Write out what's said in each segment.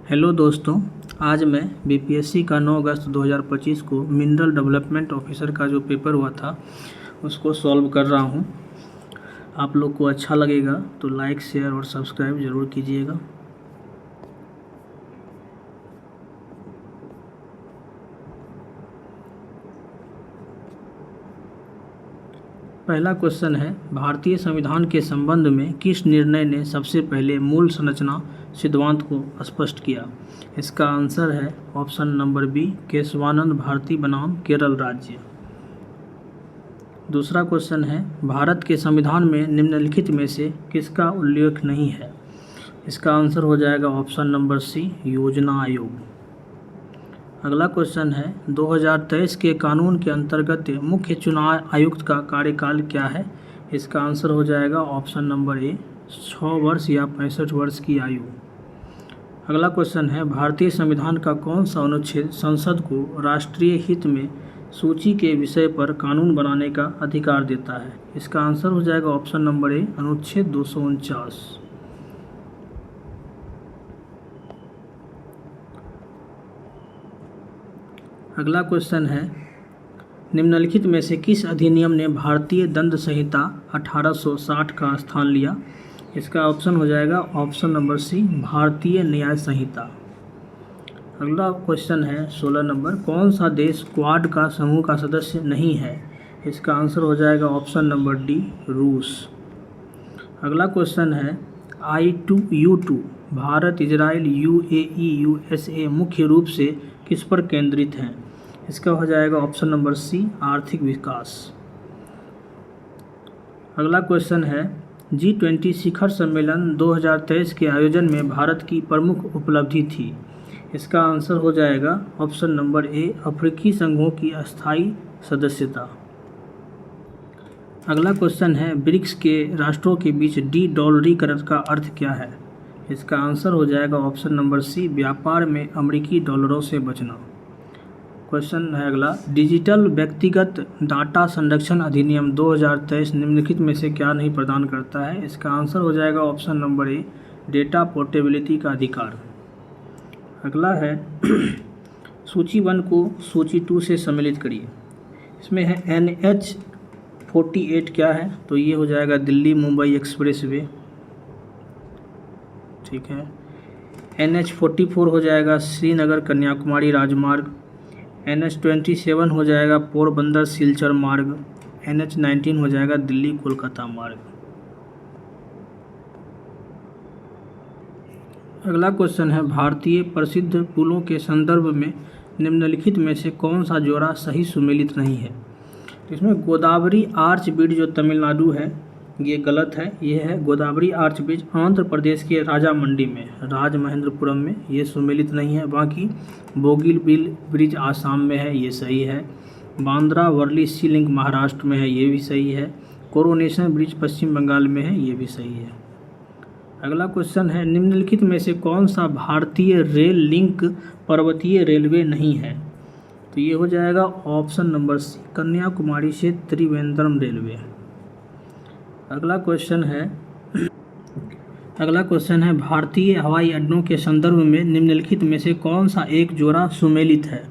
Hello दोस्तों, आज मैं बीपीएससी का 9 अगस्त 2025 को मिनरल डेवलपमेंट ऑफिसर का जो पेपर हुआ था उसको सॉल्व कर रहा हूं। आप लोग को अच्छा लगेगा तो लाइक, शेयर और सब्सक्राइब ज़रूर कीजिएगा। पहला क्वेश्चन है, भारतीय संविधान के संबंध में किस निर्णय ने सबसे पहले मूल संरचना सिद्धांत को स्पष्ट किया? इसका आंसर है option number B, Keshavananda Bharati बनाम केरल राज्य। दूसरा क्वेश्चन है, भारत के संविधान में निम्नलिखित में से किसका उल्लेख नहीं है? इसका आंसर हो जाएगा ऑप्शन नंबर सी, योजना आयोग। अगला क्वेश्चन है, 2023 के कानून के अंतर्गत मुख्य चुनाव आयुक्त का कार्यकाल क्या है? इसका आंसर हो जाएगा ऑप्शन नंबर ए, 6 वर्ष या 65 वर्ष की आयु। अगला क्वेश्चन है, भारतीय संविधान का कौन सा अनुच्छेद संसद को राष्ट्रीय हित में सूची के विषय पर कानून बनाने का अधिकार देता है? इसका आंसर हो जाएगा ऑप्शन नंबर ए, अनुच्छेद 249। अगला क्वेश्चन है, निम्नलिखित में से किस अधिनियम ने भारतीय दंड संहिता 1860 का स्थान लिया? इसका ऑप्शन हो जाएगा ऑप्शन नंबर सी, भारतीय न्याय संहिता। अगला क्वेश्चन है 16 नंबर, कौन सा देश क्वाड का समूह का सदस्य नहीं है? इसका आंसर हो जाएगा ऑप्शन नंबर डी, रूस। अगला क्वेश्चन है, I2U2 Bharat, Israel, UAE, USA मुख्य रूप से किस पर केंद्रित हैं? इसका हो जाएगा ऑप्शन नंबर सी, आर्थिक विकास। अगला क्वेश्चन है, G20 शिखर सम्मेलन 2023 के आयोजन में भारत की प्रमुख उपलब्धि थी? इसका आंसर हो जाएगा ऑप्शन नंबर ए, अफ्रीकी संघों की अस्थायी सदस्यता। अगला क्वेश्चन है, ब्रिक्स के राष्ट्रों के बीच डी-डॉलरीकरण का अर्थ क्या है? इसका आंसर हो जाएगा ऑप्शन नंबर सी, व्यापार में अमेरिकी डॉलरों से बचना। क्वेश्चन है अगला, डिजिटल व्यक्तिगत डाटा संरक्षण अधिनियम 2023 निम्नलिखित में से क्या नहीं प्रदान करता है? इसका आंसर हो जाएगा ऑप्शन नंबर ए, डेटा पोर्टेबिलिटी का अधिकार। अगला है, सूची 1 को सूची 2 से सम्मिलित करिए। इसमें है NH48 क्या है? तो ये हो जाएगा दिल्ली मुंबई एक्सप्रेस वे, ठीक है। NH44 हो जाएगा श्रीनगर कन्याकुमारी राजमार्ग। NH27 हो जाएगा पोरबंदर सिलचर मार्ग। NH19 हो जाएगा दिल्ली कोलकाता मार्ग। अगला क्वेश्चन है, भारतीय प्रसिद्ध पुलों के संदर्भ में निम्नलिखित में से कौन सा जोड़ा सही सुमेलित नहीं है? इसमें गोदावरी आर्च ब्रिज जो तमिलनाडु है ये गलत है। ये है गोदावरी आर्च ब्रिज आंध्र प्रदेश के राजामंडी में, राजमहेंद्रपुरम में, ये सुमेलित नहीं है। बाकी बोगिलबिल ब्रिज आसाम में है, ये सही है। बांद्रा वर्ली सी लिंक महाराष्ट्र में है, ये भी सही है। कोरोनेशन ब्रिज पश्चिम बंगाल में है, ये भी सही है। अगला क्वेश्चन है, निम्नलिखित में से कौन सा भारतीय रेल लिंक पर्वतीय रेलवे नहीं है? तो ये हो जाएगा ऑप्शन नंबर सी, कन्याकुमारी से त्रिवेंद्रम रेलवे। अगला क्वेश्चन है, भारतीय हवाई अड्डों के संदर्भ में निम्नलिखित में से कौन सा एक जोड़ा सुमेलित है?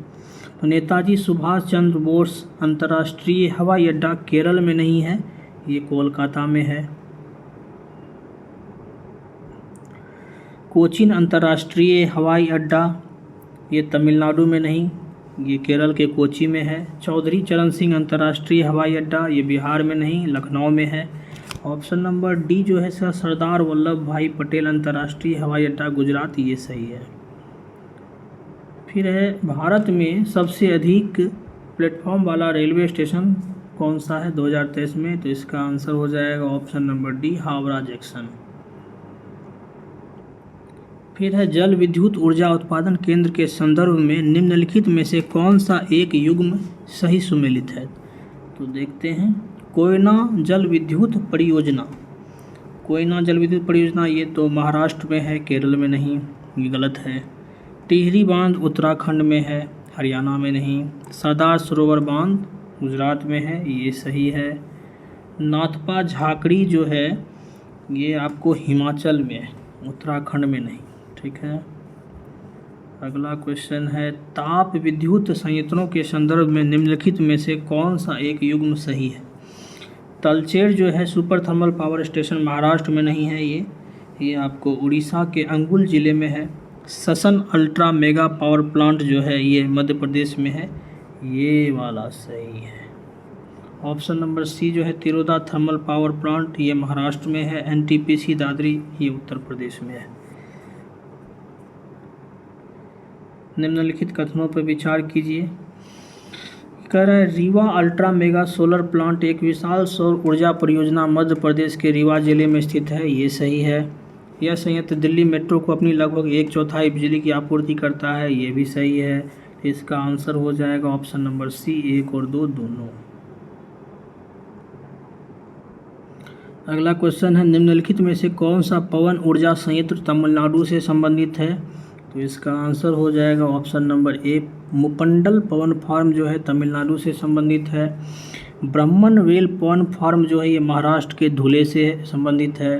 तो नेताजी सुभाष चंद्र बोस अंतर्राष्ट्रीय हवाई अड्डा केरल में नहीं है, ये कोलकाता में है। कोचीन अंतर्राष्ट्रीय हवाई अड्डा ये तमिलनाडु में नहीं, ये केरल के कोची में है। चौधरी चरण सिंह अंतर्राष्ट्रीय हवाई अड्डा ये बिहार में नहीं, लखनऊ में है। ऑप्शन नंबर डी जो है इसका सरदार वल्लभ भाई पटेल अंतर्राष्ट्रीय हवाई अड्डा गुजरात, ये सही है। फिर है, भारत में सबसे अधिक प्लेटफॉर्म वाला रेलवे स्टेशन कौन सा है 2023 में? तो इसका आंसर हो जाएगा option number D, Howrah junction. फिर है, जल विद्युत ऊर्जा उत्पादन केंद्र के संदर्भ में निम्नलिखित में से कौन सा एक युग्म सही सुमेलित है? तो देखते हैं, कोयना जल विद्युत परियोजना। कोयना जल विद्युत परियोजना ये तो महाराष्ट्र में है, केरल में नहीं, ये गलत है। टिहरी बांध उत्तराखंड में है, हरियाणा में नहीं। सरदार सरोवर बांध गुजरात में है, ये सही है। नाथपा झाकड़ी जो है ये आपको हिमाचल में है, उत्तराखंड में नहीं, ठीक है। अगला क्वेश्चन है, ताप विद्युत संयंत्रों के संदर्भ में निम्नलिखित में से कौन सा एक युग्म सही है? तलचेर जो है super thermal power station Maharashtra में नहीं है, ये आपको उड़ीसा के अंगुल ज़िले में है। ससन अल्ट्रा मेगा पावर प्लांट जो है ये मध्य प्रदेश में है, ये वाला सही है। ऑप्शन नंबर सी जो है तिरोदा थर्मल पावर प्लांट, ये महाराष्ट्र में है। एनटीपीसी दादरी, ये उत्तर प्रदेश में है। निम्नलिखित कथनों पर विचार कीजिए। कह रहा है, Rewa ultra mega solar plant एक विशाल सौर ऊर्जा परियोजना मध्य प्रदेश के रीवा जिले में स्थित है, ये सही है। यह संयंत्र दिल्ली मेट्रो को अपनी लगभग 1/4 बिजली की आपूर्ति करता है, ये भी सही है। इसका आंसर हो जाएगा ऑप्शन नंबर सी, 1 और 2 दोनों। अगला क्वेश्चन है, निम्नलिखित में से कौन सा पवन ऊर्जा संयंत्र तमिलनाडु से संबंधित है? तो इसका आंसर हो जाएगा ऑप्शन नंबर ए, मुपंडल पवन फार्म जो है तमिलनाडु से संबंधित है। ब्रह्मन वेल पवन फार्म जो है ये महाराष्ट्र के धुले से संबंधित है।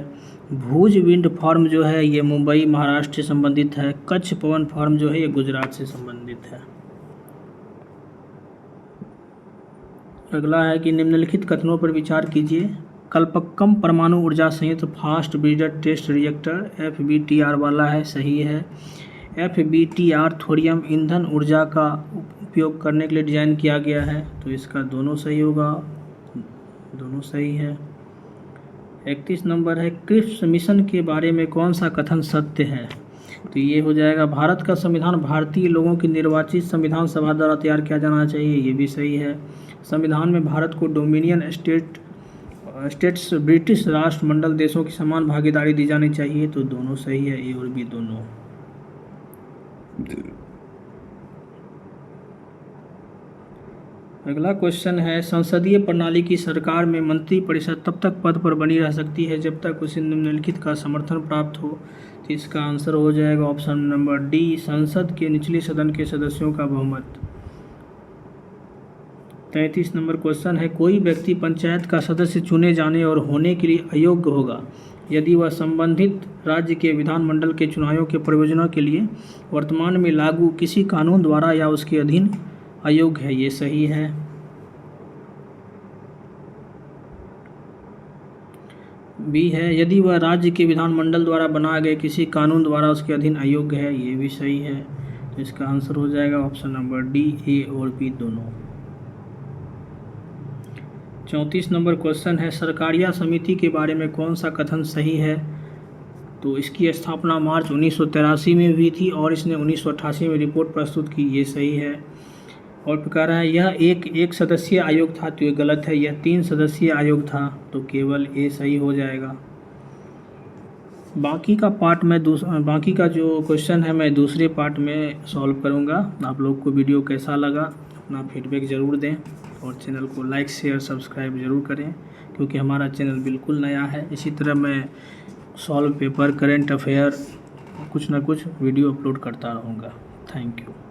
भुज विंड फार्म जो है ये मुंबई महाराष्ट्र से संबंधित है। कच्छ पवन फार्म जो है ये गुजरात से संबंधित है। अगला है कि निम्नलिखित कथनों पर विचार कीजिए। कल्पक्कम परमाणु ऊर्जा संयंत्र fast breeder test reactor FBTR वाला है, सही है। FBTR थोरियम ईंधन ऊर्जा का उपयोग करने के लिए डिज़ाइन किया गया है, तो इसका दोनों सही होगा, दोनों सही है। 31 नंबर है, क्रिप्स मिशन के बारे में कौन सा कथन सत्य है? तो ये हो जाएगा, भारत का संविधान भारतीय लोगों की निर्वाचित संविधान सभा द्वारा तैयार किया जाना चाहिए, ये भी सही है। संविधान में भारत को डोमिनियन स्टेट्स ब्रिटिश राष्ट्रमंडल देशों की समान भागीदारी दी जानी चाहिए, तो दोनों सही है, ए और बी दोनों। अगला क्वेश्चन है, संसदीय प्रणाली की सरकार में मंत्रिपरिषद तब तक पद पर बनी रह सकती है जब तक उसे निम्नलिखित का समर्थन प्राप्त हो, तो इसका आंसर हो जाएगा ऑप्शन नंबर डी, संसद के निचले सदन के सदस्यों का बहुमत। 33 नंबर क्वेश्चन है, कोई व्यक्ति पंचायत का सदस्य चुने जाने और होने के लिए अयोग्य होगा यदि वह संबंधित राज्य के विधानमंडल के चुनावों के प्रयोजनों के लिए वर्तमान में लागू किसी कानून द्वारा या उसके अधीन अयोग्य है, ये सही है। बी है, यदि वह राज्य के विधानमंडल द्वारा बनाए गए किसी कानून द्वारा उसके अधीन अयोग्य है, ये भी सही है। तो इसका आंसर हो जाएगा ऑप्शन नंबर डी, ए और बी दोनों। 34 नंबर क्वेश्चन है, सरकारिया समिति के बारे में कौन सा कथन सही है? तो इसकी स्थापना मार्च 1983 में हुई थी और इसने 1988 में रिपोर्ट प्रस्तुत की, ये सही है। और प्रकार है, यह एक सदस्यीय आयोग था, तो ये गलत है, यह 3 सदस्यीय आयोग था, तो केवल ए सही हो जाएगा। बाकी का जो क्वेश्चन है मैं दूसरे पार्ट में सॉल्व करूँगा। आप लोग को वीडियो कैसा लगा अपना फीडबैक ज़रूर दें और चैनल को लाइक शेयर सब्सक्राइब ज़रूर करें, क्योंकि हमारा चैनल बिल्कुल नया है। इसी तरह मैं सॉल्व पेपर, करेंट अफेयर कुछ ना कुछ वीडियो अपलोड करता रहूँगा। Thank you.